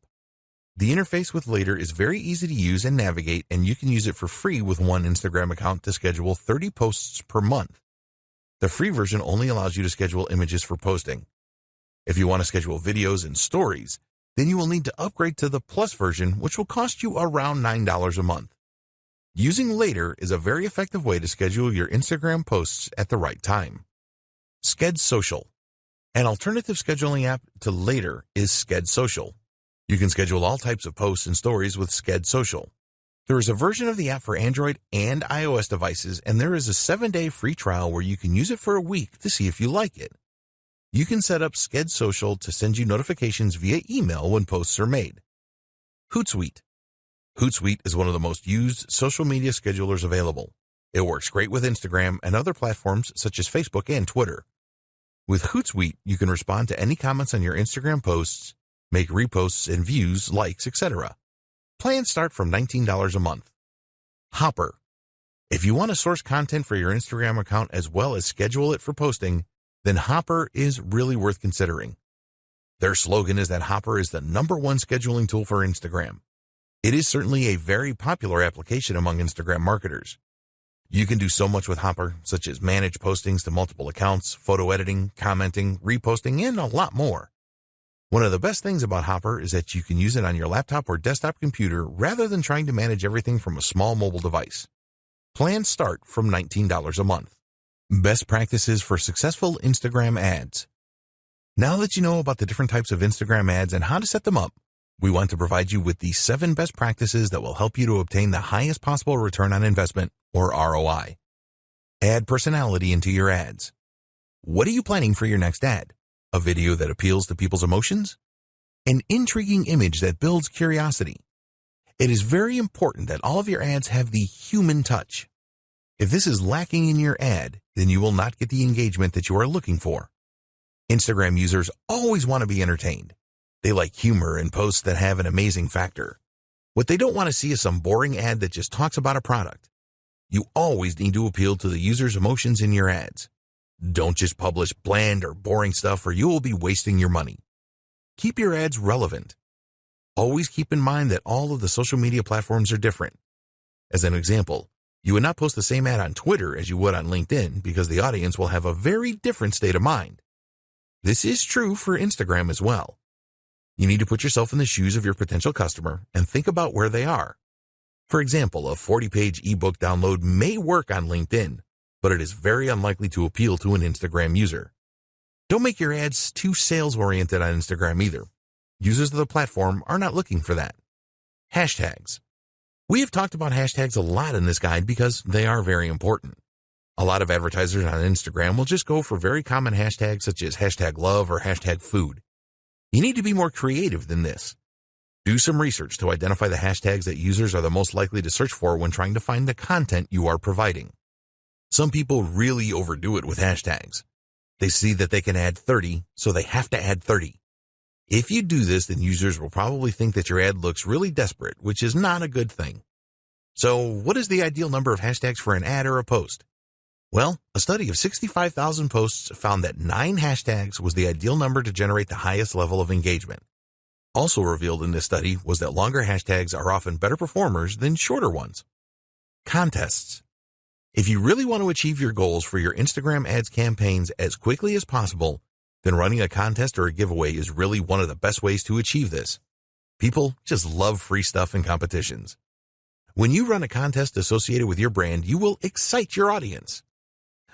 The interface with Later is very easy to use and navigate, and you can use it for free with one Instagram account to schedule 30 posts per month. The free version only allows you to schedule images for posting. If you want to schedule videos and stories, then you will need to upgrade to the Plus version, which will cost you around $9 a month. Using Later is a very effective way to schedule your Instagram posts at the right time. Sked Social. An alternative scheduling app to Later is Sked Social. You can schedule all types of posts and stories with Sked Social. There is a version of the app for Android and iOS devices, and there is a 7-day free trial where you can use it for a week to see if you like it. You can set up Sked Social to send you notifications via email when posts are made. Hootsuite. Hootsuite is one of the most used social media schedulers available. It works great with Instagram and other platforms such as Facebook and Twitter. With Hootsuite, you can respond to any comments on your Instagram posts, make reposts and views, likes, etc. Plans start from $19 a month. Hopper. If you want to source content for your Instagram account as well as schedule it for posting, then Hopper is really worth considering. Their slogan is that Hopper is the #1 scheduling tool for Instagram. It is certainly a very popular application among Instagram marketers. You can do so much with Hopper, such as manage postings to multiple accounts, photo editing, commenting, reposting, and a lot more. One of the best things about Hopper is that you can use it on your laptop or desktop computer rather than trying to manage everything from a small mobile device. Plans start from $19 a month. Best practices for successful Instagram ads. Now that you know about the different types of Instagram ads and how to set them up, we want to provide you with these 7 best practices that will help you to obtain the highest possible return on investment, or ROI. Add personality into your ads. What are you planning for your next ad? A video that appeals to people's emotions? An intriguing image that builds curiosity? It is very important that all of your ads have the human touch. If this is lacking in your ad, then you will not get the engagement that you are looking for. Instagram users always want to be entertained. They like humor and posts that have an amazing factor. What they don't want to see is some boring ad that just talks about a product. You always need to appeal to the user's emotions in your ads. Don't just publish bland or boring stuff or you will be wasting your money. Keep your ads relevant. Always keep in mind that all of the social media platforms are different. As an example, you would not post the same ad on Twitter as you would on LinkedIn because the audience will have a very different state of mind. This is true for Instagram as well. You need to put yourself in the shoes of your potential customer and think about where they are. For example, a 40-page ebook download may work on LinkedIn, but it is very unlikely to appeal to an Instagram user. Don't make your ads too sales-oriented on Instagram either. Users of the platform are not looking for that. Hashtags. We have talked about hashtags a lot in this guide because they are very important. A lot of advertisers on Instagram will just go for very common hashtags such as hashtag love or hashtag food. You need to be more creative than this. Do some research to identify the hashtags that users are the most likely to search for when trying to find the content you are providing. Some people really overdo it with hashtags. They see that they can add 30, so they have to add 30. If you do this, then users will probably think that your ad looks really desperate, which is not a good thing. So, what is the ideal number of hashtags for an ad or a post? Well, a study of 65,000 posts found that 9 hashtags was the ideal number to generate the highest level of engagement. Also revealed in this study was that longer hashtags are often better performers than shorter ones. Contests. If you really want to achieve your goals for your Instagram ads campaigns as quickly as possible, then running a contest or a giveaway is really one of the best ways to achieve this. People just love free stuff and competitions. When you run a contest associated with your brand, you will excite your audience.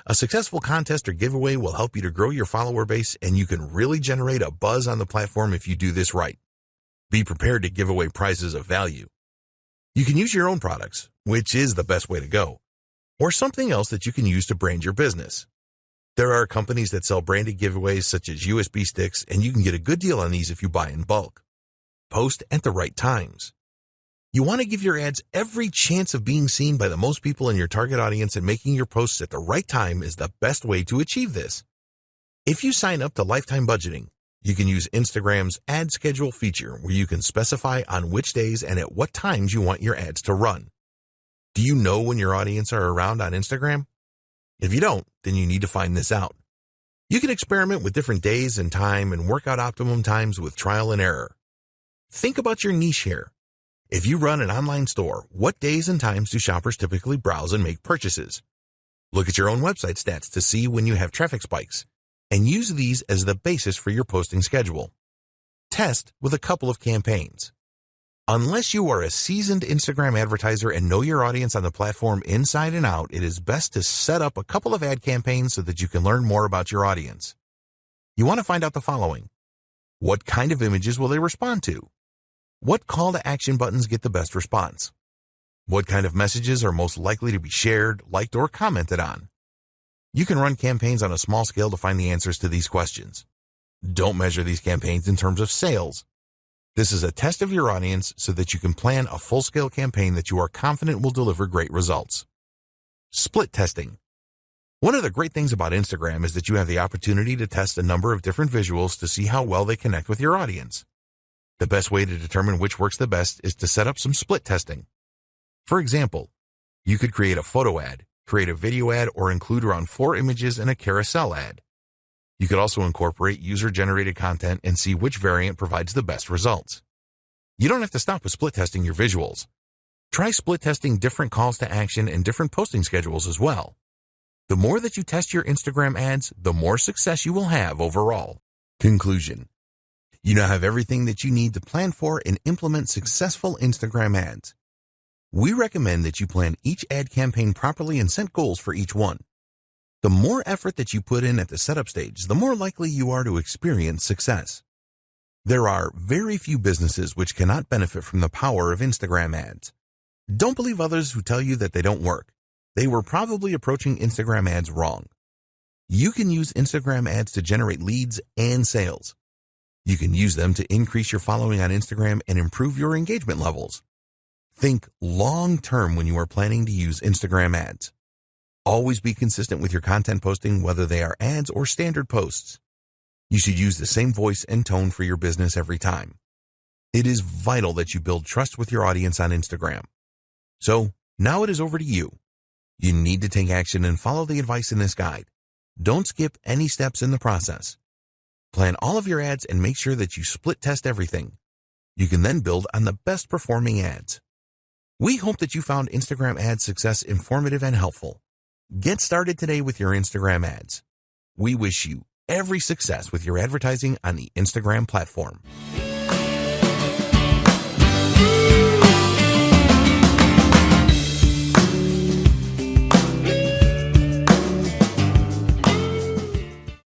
A successful contest or giveaway will help you to grow your follower base, and you can really generate a buzz on the platform if you do this right. Be prepared to give away prizes of value. You can use your own products, which is the best way to go, or something else that you can use to brand your business. There are companies that sell branded giveaways such as USB sticks, and you can get a good deal on these if you buy in bulk. Post at the right times. You want to give your ads every chance of being seen by the most people in your target audience, and making your posts at the right time is the best way to achieve this. If you sign up to lifetime budgeting, you can use Instagram's ad schedule feature where you can specify on which days and at what times you want your ads to run. Do you know when your audience are around on Instagram? If you don't, then you need to find this out. You can experiment with different days and time and work out optimum times with trial and error. Think about your niche here. If you run an online store, what days and times do shoppers typically browse and make purchases? Look at your own website stats to see when you have traffic spikes, and use these as the basis for your posting schedule. Test with a couple of campaigns. Unless you are a seasoned Instagram advertiser and know your audience on the platform inside and out, it is best to set up a couple of ad campaigns so that you can learn more about your audience. You want to find out the following. What kind of images will they respond to? What call to action buttons get the best response? What kind of messages are most likely to be shared, liked, or commented on? You can run campaigns on a small scale to find the answers to these questions. Don't measure these campaigns in terms of sales. This is a test of your audience so that you can plan a full-scale campaign that you are confident will deliver great results. Split testing. One of the great things about Instagram is that you have the opportunity to test a number of different visuals to see how well they connect with your audience. The best way to determine which works the best is to set up some split testing. For example, you could create a photo ad, create a video ad, or include around 4 images in a carousel ad. You could also incorporate user-generated content and see which variant provides the best results. You don't have to stop with split testing your visuals. Try split testing different calls to action and different posting schedules as well. The more that you test your Instagram ads, the more success you will have overall. Conclusion. You now have everything that you need to plan for and implement successful Instagram ads. We recommend that you plan each ad campaign properly and set goals for each one. The more effort that you put in at the setup stage, the more likely you are to experience success. There are very few businesses which cannot benefit from the power of Instagram ads. Don't believe others who tell you that they don't work. They were probably approaching Instagram ads wrong. You can use Instagram ads to generate leads and sales. You can use them to increase your following on Instagram and improve your engagement levels. Think long-term when you are planning to use Instagram ads. Always be consistent with your content posting, whether they are ads or standard posts. You should use the same voice and tone for your business every time. It is vital that you build trust with your audience on Instagram. So, now it is over to you. You need to take action and follow the advice in this guide. Don't skip any steps in the process. Plan all of your ads and make sure that you split test everything. You can then build on the best performing ads. We hope that you found Instagram ad success informative and helpful. Get started today with your Instagram ads. We wish you every success with your advertising on the Instagram platform.